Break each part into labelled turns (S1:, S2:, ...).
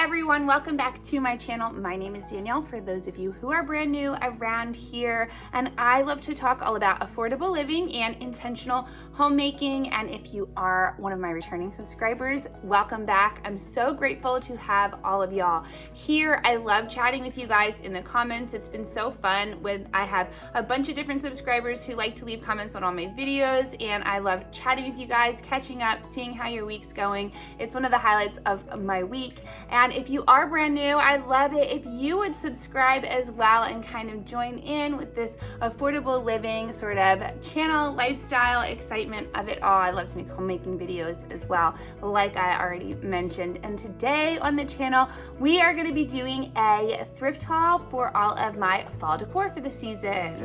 S1: everyone, welcome back to my channel. My name is Danielle, for those of you who are brand new around here, and I love to talk all about affordable living and intentional homemaking. And if you are one of my returning subscribers, welcome back. I'm so grateful to have all of y'all here. I love chatting with you guys in the comments. It's been so fun when I have a bunch of different subscribers who like to leave comments on all my videos, and I love chatting with you guys, catching up, seeing how your week's going. It's one of the highlights of my week. And if you are brand new, I'd love it if you would subscribe as well and kind of join in with this affordable living sort of channel, lifestyle, excitement of it all. I love to make homemaking videos as well, like I already mentioned. And today on the channel, we are going to be doing a thrift haul for all of my fall decor for the season.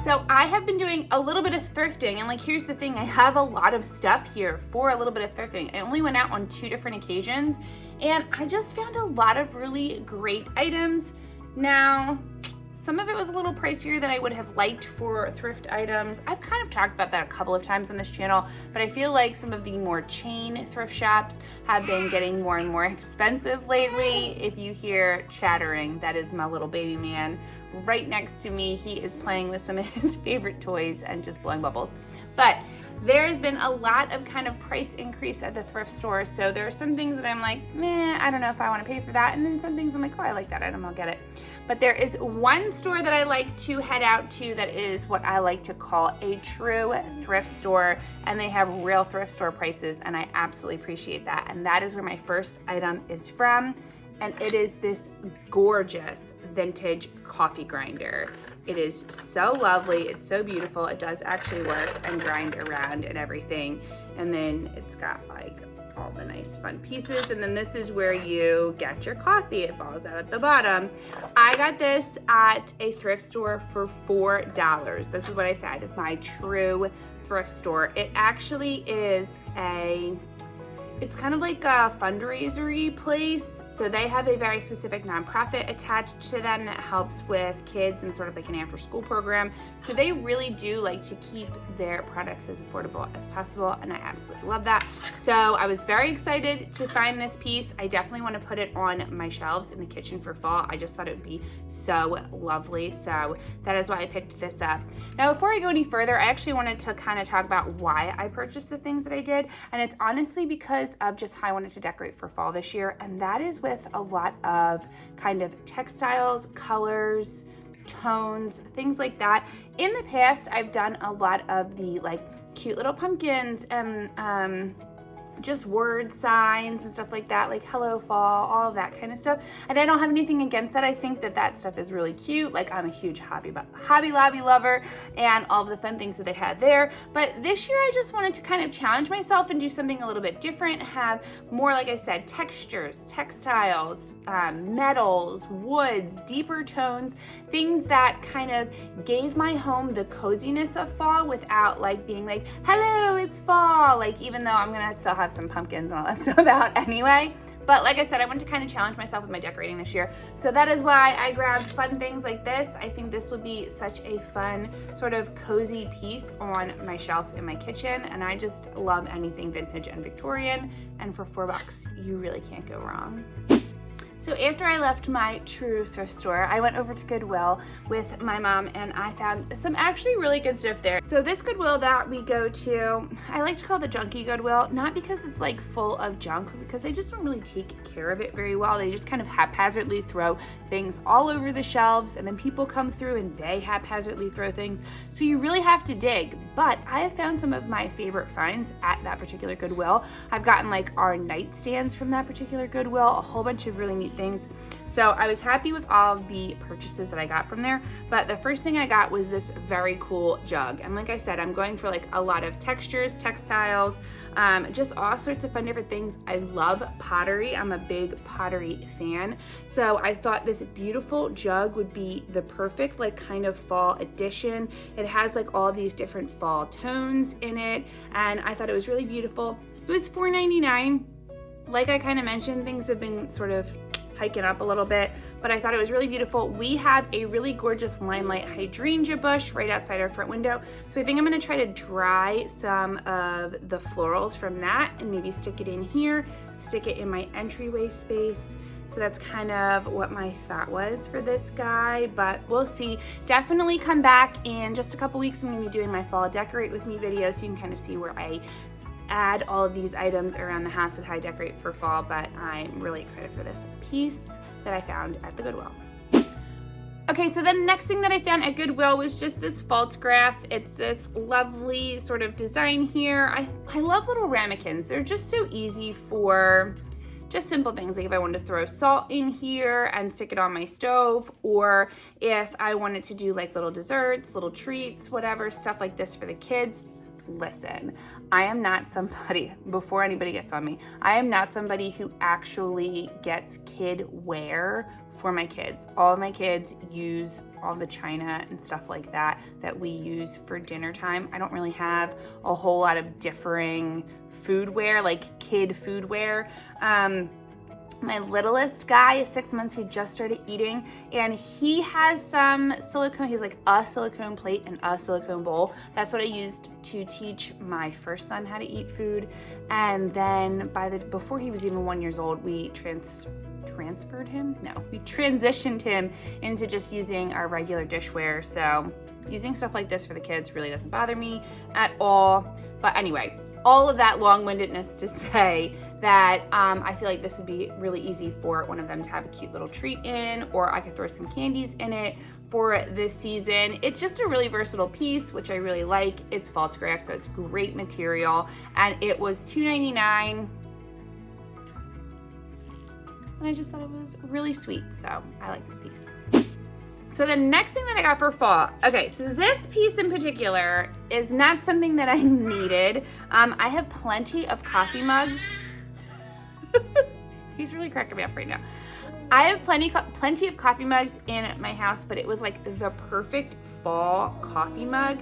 S1: So I have been doing a little bit of thrifting, and like, here's the thing, I have a lot of stuff here for a little bit of thrifting. I only went out on 2 different occasions, and I just found a lot of really great items. Now, some of it was a little pricier than I would have liked for thrift items. I've kind of talked about that a couple of times on this channel, but I feel like some of the more chain thrift shops have been getting more and more expensive lately. If you hear chattering, that is my little baby man right next to me. He is playing with some of his favorite toys and just blowing bubbles. But there has been a lot of kind of price increase at the thrift store. So there are some things that I'm like, meh, I don't know if I want to pay for that. And then some things I'm like, oh, I like that item, I'll get it. But there is one store that I like to head out to that is what I like to call a true thrift store. And they have real thrift store prices, and I absolutely appreciate that. And that is where my first item is from. And it is this gorgeous vintage coffee grinder. It is so lovely. It's so beautiful. It does actually work and grind around and everything. And then it's got like all the nice fun pieces. And then this is where you get your coffee. It falls out at the bottom. I got this at a thrift store for $4. This is what I said, my true thrift store. It actually is it's kind of like a fundraisery place. So they have a very specific nonprofit attached to them that helps with kids and sort of like an after school program. So they really do like to keep their products as affordable as possible, and I absolutely love that. So I was very excited to find this piece. I definitely want to put it on my shelves in the kitchen for fall. I just thought it would be so lovely. So that is why I picked this up. Now, before I go any further, I actually wanted to kind of talk about why I purchased the things that I did. And it's honestly because of just how I wanted to decorate for fall this year. And that is with a lot of kind of textiles, colors, tones, things like that. In the past, I've done a lot of the like cute little pumpkins and just word signs and stuff like that, like hello fall, all of that kind of stuff. And I don't have anything against that. I think that that stuff is really cute. Like, I'm a huge Hobby Lobby lover and all of the fun things that they had there. But this year I just wanted to kind of challenge myself and do something a little bit different, have more, like I said, textures, textiles, metals, woods, deeper tones, things that kind of gave my home the coziness of fall without like being like, hello, it's fall. Like, even though I'm gonna still have some pumpkins and all that stuff out anyway. But like I said, I wanted to kind of challenge myself with my decorating this year. So that is why I grabbed fun things like this. I think this will be such a fun sort of cozy piece on my shelf in my kitchen. And I just love anything vintage and Victorian. And for $4, you really can't go wrong. So after I left my true thrift store, I went over to Goodwill with my mom, and I found some actually really good stuff there. So this Goodwill that we go to, I like to call the junky Goodwill, not because it's like full of junk, because they just don't really take care of it very well. They just kind of haphazardly throw things all over the shelves, and then people come through and they haphazardly throw things. So you really have to dig. But I have found some of my favorite finds at that particular Goodwill. I've gotten like our nightstands from that particular Goodwill, a whole bunch of really neat things. So I was happy with all of the purchases that I got from there. But the first thing I got was this very cool jug. And like I said, I'm going for like a lot of textures, textiles, just all sorts of fun different things. I love pottery. I'm a big pottery fan. So I thought this beautiful jug would be the perfect like kind of fall addition. It has like all these different fall tones in it, and I thought it was really beautiful. It was $4.99. Like I kind of mentioned, things have been sort of hiking up a little bit, but I thought it was really beautiful. We have a really gorgeous limelight hydrangea bush right outside our front window. So I think I'm gonna try to dry some of the florals from that and maybe stick it in here, stick it in my entryway space. So that's kind of what my thought was for this guy, but we'll see. Definitely come back in just a couple weeks. I'm gonna be doing my fall decorate with me video, so you can kind of see where I add all of these items around the house and how I decorate for fall, but I'm really excited for this piece that I found at the Goodwill. Okay, so the next thing that I found at Goodwill was just this false-graph. It's this lovely sort of design here. I love little ramekins. They're just so easy for just simple things, like if I wanted to throw salt in here and stick it on my stove, or if I wanted to do like little desserts, little treats, whatever, stuff like this for the kids. Listen, I am not somebody, before anybody gets on me, I am not somebody who actually gets kid wear for my kids. All of my kids use all the china and stuff like that that we use for dinner time. I don't really have a whole lot of differing foodware, like kid foodware. My littlest guy is 6 months. He just started eating, and he has some silicone. He's like a silicone plate and a silicone bowl. That's what I used to teach my first son how to eat food. And then before he was even 1 year old, we transferred him? No, we transitioned him into just using our regular dishware. So using stuff like this for the kids really doesn't bother me at all. But anyway, all of that long-windedness to say that I feel like this would be really easy for one of them to have a cute little treat in, or I could throw some candies in it for this season. It's just a really versatile piece, which I really like. It's false-graph, so it's great material, and it was $2.99. And I just thought it was really sweet, so I like this piece. So the next thing that I got for fall, okay, so this piece in particular is not something that I needed. I have plenty of coffee mugs. He's really cracking me up right now. I have plenty of coffee mugs in my house, but it was like the perfect fall coffee mug.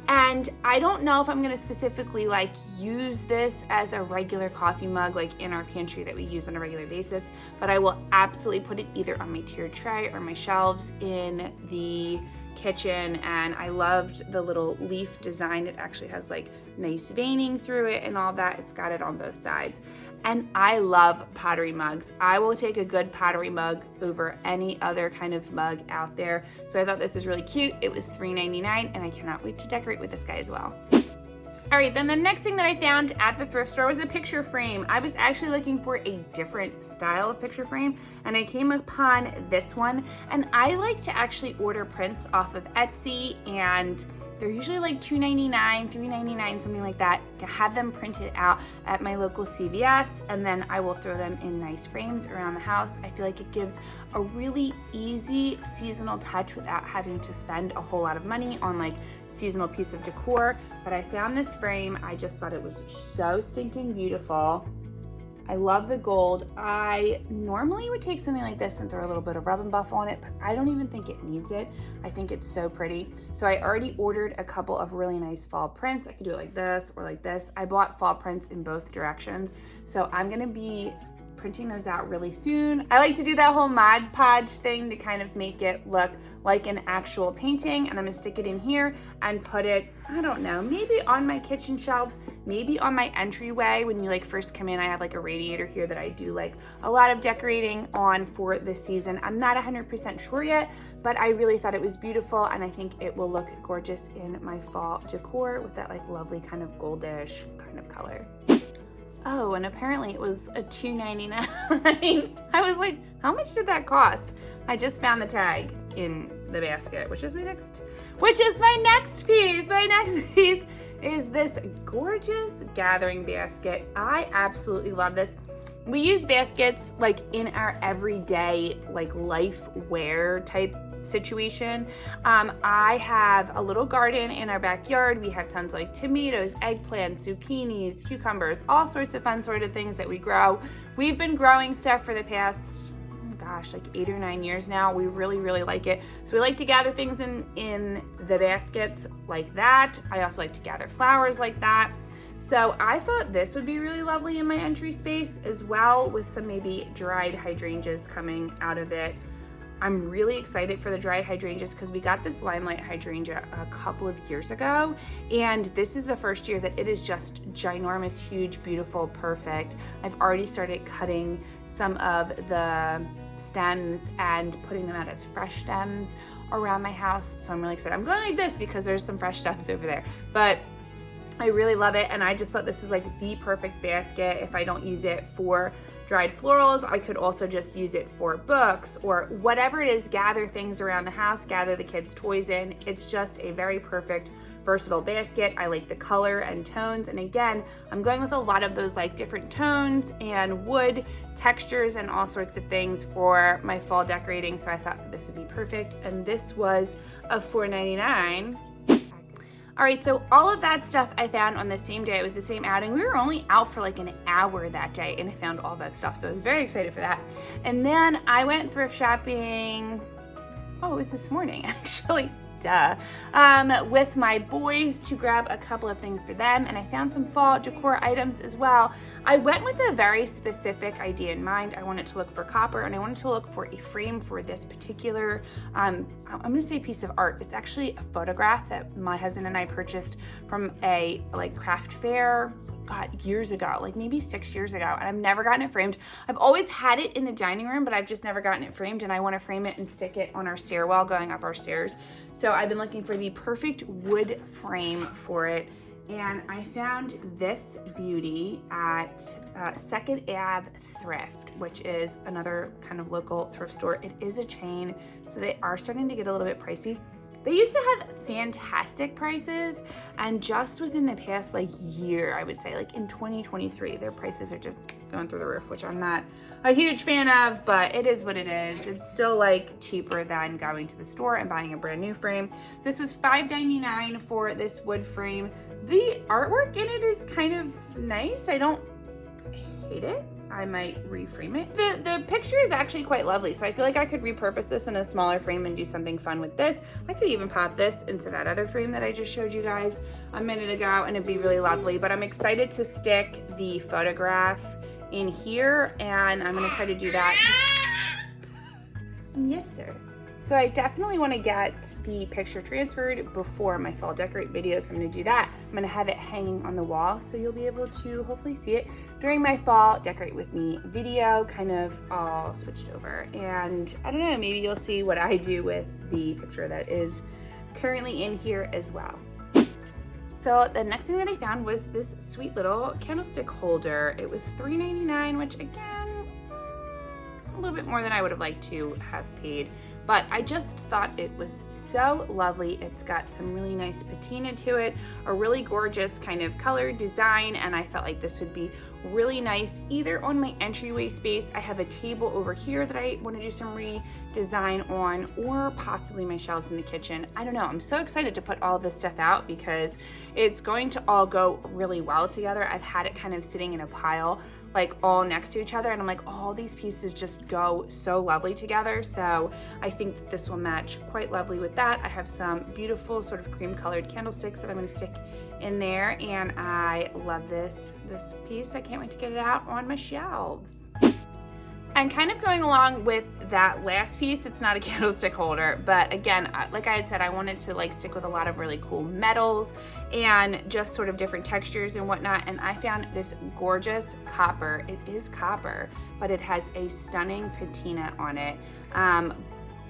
S1: And I don't know if I'm gonna specifically like use this as a regular coffee mug like in our pantry that we use on a regular basis, but I will absolutely put it either on my tiered tray or my shelves in the kitchen. And I loved the little leaf design. It actually has like nice veining through it and all that. It's got it on both sides. And I love pottery mugs. I will take a good pottery mug over any other kind of mug out there. So I thought this was really cute. It was $3.99, and I cannot wait to decorate with this guy as well. All right, then the next thing that I found at the thrift store was a picture frame. I was actually looking for a different style of picture frame, and I came upon this one. And I like to actually order prints off of Etsy, and they're usually like $2.99, $3.99, something like that, to have them printed out at my local CVS, and then I will throw them in nice frames around the house. I feel like it gives a really easy seasonal touch without having to spend a whole lot of money on like seasonal piece of decor. But I found this frame. I just thought it was so stinking beautiful. I love the gold. I normally would take something like this and throw a little bit of rub and buff on it, but I don't even think it needs it. I think it's so pretty. So I already ordered a couple of really nice fall prints. I could do it like this or like this. I bought fall prints in both directions. So I'm gonna be printing those out really soon. I like to do that whole Mod Podge thing to kind of make it look like an actual painting, and I'm gonna stick it in here and put it, I don't know, maybe on my kitchen shelves, maybe on my entryway. When you like first come in, I have like a radiator here that I do like a lot of decorating on for this season. I'm not 100% sure yet, but I really thought it was beautiful, and I think it will look gorgeous in my fall decor with that like lovely kind of goldish kind of color. Oh, and apparently it was a $2.99. I was like, how much did that cost? I just found the tag in the basket, which is my next piece. My next piece is this gorgeous gathering basket. I absolutely love this. We use baskets like in our everyday like life wear type situation. I have a little garden in our backyard. We have tons of like tomatoes, eggplants, zucchinis, cucumbers, all sorts of fun sort of things that we grow. We've been growing stuff for the past, gosh, like 8 or 9 years now. We really, really like it. So we like to gather things in the baskets like that. I also like to gather flowers like that. So I thought this would be really lovely in my entry space as well, with some maybe dried hydrangeas coming out of it. I'm really excited for the dried hydrangeas because we got this limelight hydrangea a couple of years ago, and this is the first year that it is just ginormous, huge, beautiful, perfect. I've already started cutting some of the stems and putting them out as fresh stems around my house, so I'm really excited. I'm going like this because there's some fresh stems over there, but I really love it, and I just thought this was like the perfect basket. If I don't use it for dried florals, I could also just use it for books or whatever it is, gather things around the house, gather the kids' toys in. It's just a very perfect, versatile basket. I like the color and tones, and again, I'm going with a lot of those like different tones and wood textures and all sorts of things for my fall decorating, so I thought this would be perfect, and this was a $4.99. All right, so all of that stuff I found on the same day. It was the same outing. We were only out for like an hour that day, and I found all that stuff, so I was very excited for that. And then I went thrift shopping, it was this morning actually, with my boys to grab a couple of things for them, and I found some fall decor items as well. I went with a very specific idea in mind. I wanted to look for copper, and I wanted to look for a frame for this particular, I'm gonna say piece of art. It's actually a photograph that my husband and I purchased from a like craft fair, years ago, like maybe 6 years ago, and I've never gotten it framed. I've always had it in the dining room, but I've just never gotten it framed, and I want to frame it and stick it on our stairwell going up our stairs. So I've been looking for the perfect wood frame for it, and I found this beauty at 2nd Ave Thrift, which is another kind of local thrift store. It is a chain, so they are starting to get a little bit pricey. They used to have fantastic prices, and just within the past like year, I would say like in 2023, their prices are just going through the roof, which I'm not a huge fan of, but it is what it is. It's still like cheaper than going to the store and buying a brand new frame. This was $5.99 for this wood frame. The artwork in it is kind of nice. I don't hate it. I might reframe it. The picture is actually quite lovely, so I feel like I could repurpose this in a smaller frame and do something fun with this. I could even pop this into that other frame that I just showed you guys a minute ago, and it'd be really lovely. But I'm excited to stick the photograph in here, and I'm gonna try to do that. Yes, sir. So I definitely want to get the picture transferred before my fall decorate video, so I'm going to do that. I'm going to have it hanging on the wall, so you'll be able to hopefully see it during my fall decorate with me video, kind of all switched over. And I don't know, maybe you'll see what I do with the picture that is currently in here as well. So the next thing that I found was this sweet little candlestick holder. It was $3.99, which again, a little bit more than I would have liked to have paid, but I just thought it was so lovely. It's got some really nice patina to it, a really gorgeous kind of color design, and I felt like this would be really nice either on my entryway space. I have a table over here that I want to do some redesign on, or possibly my shelves in the kitchen. I don't know. I'm so excited to put all this stuff out because it's going to all go really well together. I've had it kind of sitting in a pile like all next to each other, and I'm like, all these pieces just go so lovely together. So I think that this will match quite lovely with that. I have some beautiful sort of cream colored candlesticks that I'm going to stick in there, and I love this piece. I can't wait to get it out on my shelves. And kind of going along with that last piece, it's not a candlestick holder, but again, like I had said, I wanted to like stick with a lot of really cool metals and just sort of different textures and whatnot, and I found this gorgeous copper. It is copper, but it has a stunning patina on it.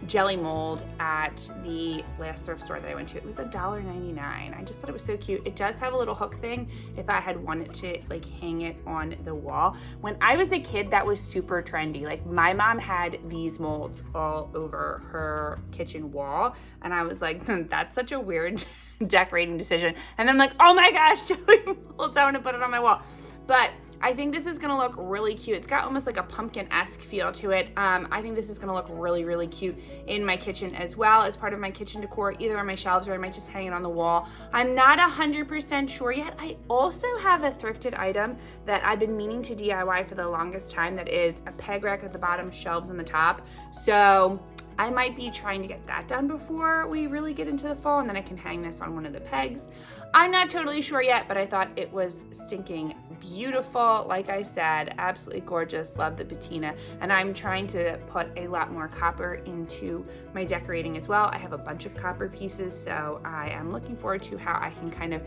S1: Jelly mold at the last thrift store that I went to. It was $1.99. I just thought it was so cute. It does have a little hook thing if I had wanted to like hang it on the wall. When I was a kid, that was super trendy. Like my mom had these molds all over her kitchen wall, and I was like, that's such a weird decorating decision. And then I'm like, oh my gosh, jelly molds, I want to put it on my wall. But I think this is gonna look really cute. It's got almost like a pumpkin-esque feel to it. I think this is gonna look really, really cute in my kitchen as well as part of my kitchen decor, either on my shelves or I might just hang it on the wall. I'm not 100% sure yet. I also have a thrifted item that I've been meaning to DIY for the longest time that is a peg rack at the bottom, shelves on the top. So I might be trying to get that done before we really get into the fall, and then I can hang this on one of the pegs. I'm not totally sure yet, but I thought it was stinking beautiful. Like I said, absolutely gorgeous. Love the patina. And I'm trying to put a lot more copper into my decorating as well. I have a bunch of copper pieces, so I am looking forward to how I can kind of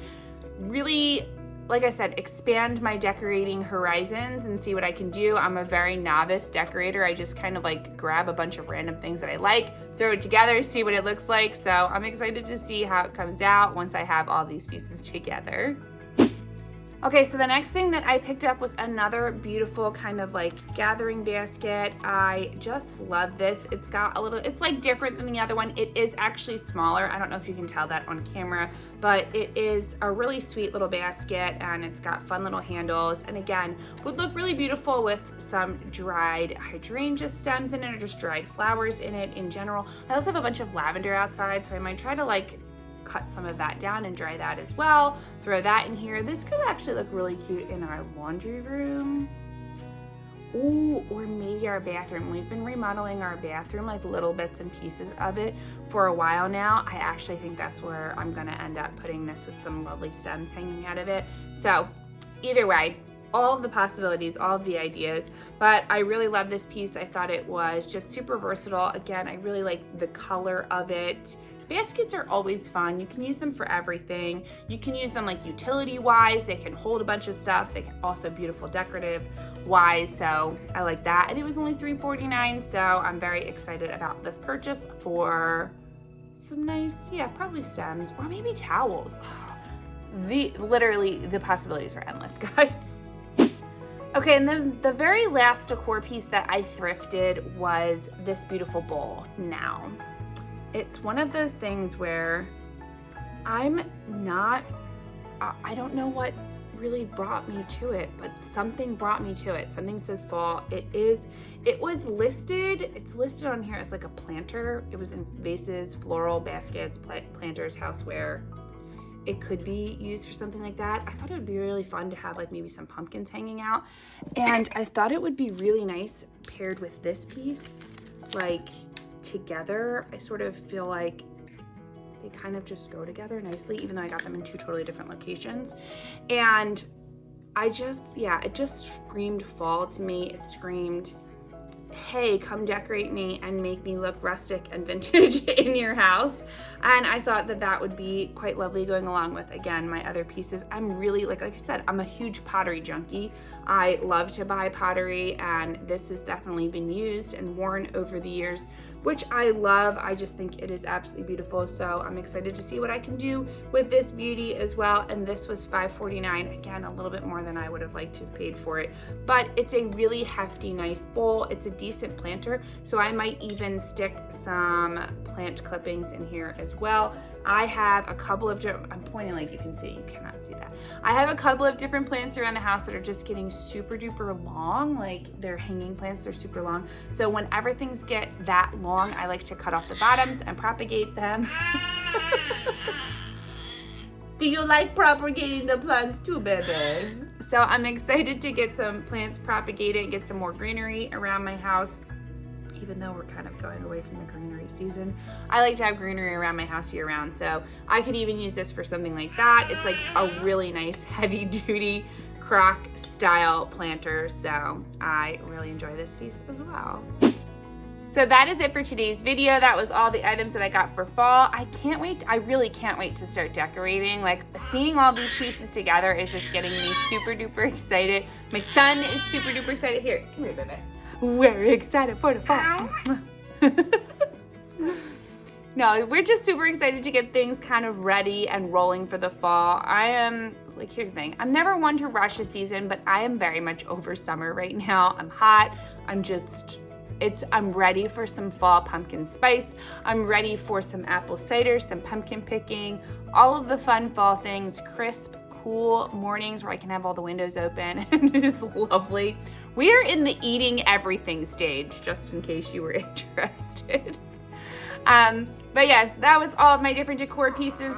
S1: really, like I said, expand my decorating horizons and see what I can do. I'm a very novice decorator. I just kind of like grab a bunch of random things that I like, throw it together, see what it looks like. So I'm excited to see how it comes out once I have all these pieces together. Okay, so the next thing that I picked up was another beautiful kind of like gathering basket. I just love this. It's got a little, it's like different than the other one. It is actually smaller. I don't know if you can tell that on camera, but it is a really sweet little basket, and it's got fun little handles. And again, would look really beautiful with some dried hydrangea stems in it, or just dried flowers in it in general. I also have a bunch of lavender outside, so I might try to like cut some of that down and dry that as well. Throw that in here. This could actually look really cute in our laundry room. Ooh, or maybe our bathroom. We've been remodeling our bathroom, like little bits and pieces of it for a while now. I actually think that's where I'm gonna end up putting this, with some lovely stems hanging out of it. So either way, all of the possibilities, all of the ideas, but I really love this piece. I thought it was just super versatile. Again, I really like the color of it. Baskets are always fun. You can use them for everything. You can use them like utility wise. They can hold a bunch of stuff. They can also beautiful decorative wise. So I like that. And it was only $3.49. So I'm very excited about this purchase for some nice, yeah, probably stems or maybe towels. Literally the possibilities are endless, guys. Okay, and then the very last decor piece that I thrifted was this beautiful bowl. Now, it's one of those things where I don't know what really brought me to it, but something brought me to it. Something says fall. It was listed, it's listed on here as like a planter. It was in vases, floral baskets, planters, houseware. It could be used for something like that. I thought it would be really fun to have like maybe some pumpkins hanging out. And I thought it would be really nice paired with this piece, like together. I sort of feel like they kind of just go together nicely, even though I got them in two totally different locations. And it just screamed fall to me. It screamed, hey, come decorate me and make me look rustic and vintage in your house. And I thought that that would be quite lovely going along with, again, my other pieces. I'm really, like I said, I'm a huge pottery junkie. I love to buy pottery, and this has definitely been used and worn over the years, which I love. I just think it is absolutely beautiful. So I'm excited to see what I can do with this beauty as well. And this was $5.49. Again, a little bit more than I would have liked to have paid for it, but it's a really hefty, nice bowl. It's a decent planter. So I might even stick some plant clippings in here as well. I have a couple of, I'm pointing like you can see, you cannot see that. I have a couple of different plants around the house that are just getting super duper long, like they're hanging plants, they're super long. So whenever things get that long, I like to cut off the bottoms and propagate them. Do you like propagating the plants too, baby? So I'm excited to get some plants propagated, get some more greenery around my house. Even though we're kind of going away from the greenery season, I like to have greenery around my house year round. So I could even use this for something like that. It's like a really nice heavy duty crock style planter. So I really enjoy this piece as well. So that is it for today's video. That was all the items that I got for fall. I can't wait. I really can't wait to start decorating. Like, seeing all these pieces together is just getting me super duper excited. My son is super duper excited. Here, come here, baby. We're excited for the fall. No, we're just super excited to get things kind of ready and rolling for the fall. I am, like, here's the thing. I'm never one to rush a season, but I am very much over summer right now. I'm hot. I'm ready for some fall pumpkin spice. I'm ready for some apple cider, some pumpkin picking, all of the fun fall things, crisp, cool mornings where I can have all the windows open and it is lovely. We are in the eating everything stage, just in case you were interested. But yes, that was all of my different decor pieces.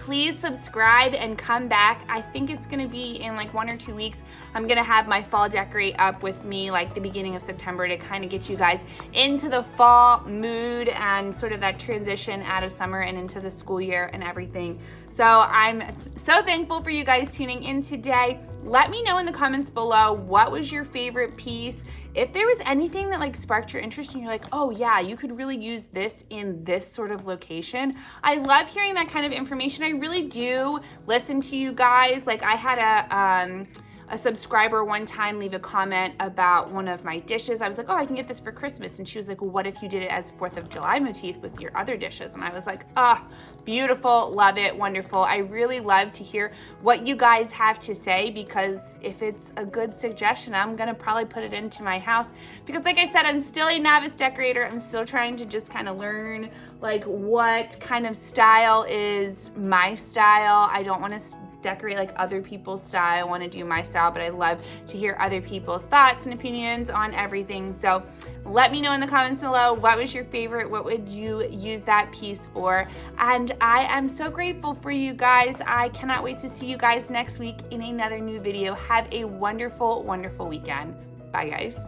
S1: please subscribe and come back. I think it's gonna be in like 1 or 2 weeks. I'm gonna have my fall decorate up with me like the beginning of September to kind of get you guys into the fall mood and sort of that transition out of summer and into the school year and everything. So I'm so thankful for you guys tuning in today. Let me know in the comments below, what was your favorite piece? If there was anything that like sparked your interest and you're like, oh yeah, you could really use this in this sort of location. I love hearing that kind of information. I really do listen to you guys. Like I had a subscriber one time leave a comment about one of my dishes. I was like, oh, I can get this for Christmas. And she was like, well, what if you did it as 4th of July motif with your other dishes? And I was like, ah, beautiful, love it, wonderful. I really love to hear what you guys have to say, because if it's a good suggestion, I'm gonna probably put it into my house. Because like I said, I'm still a novice decorator. I'm still trying to just kind of learn like what kind of style is my style. I don't want to decorate like other people's style. I want to do my style, but I love to hear other people's thoughts and opinions on everything. So let me know in the comments below, what was your favorite? What would you use that piece for? And I am so grateful for you guys. I cannot wait to see you guys next week in another new video. Have a wonderful, wonderful weekend. Bye guys.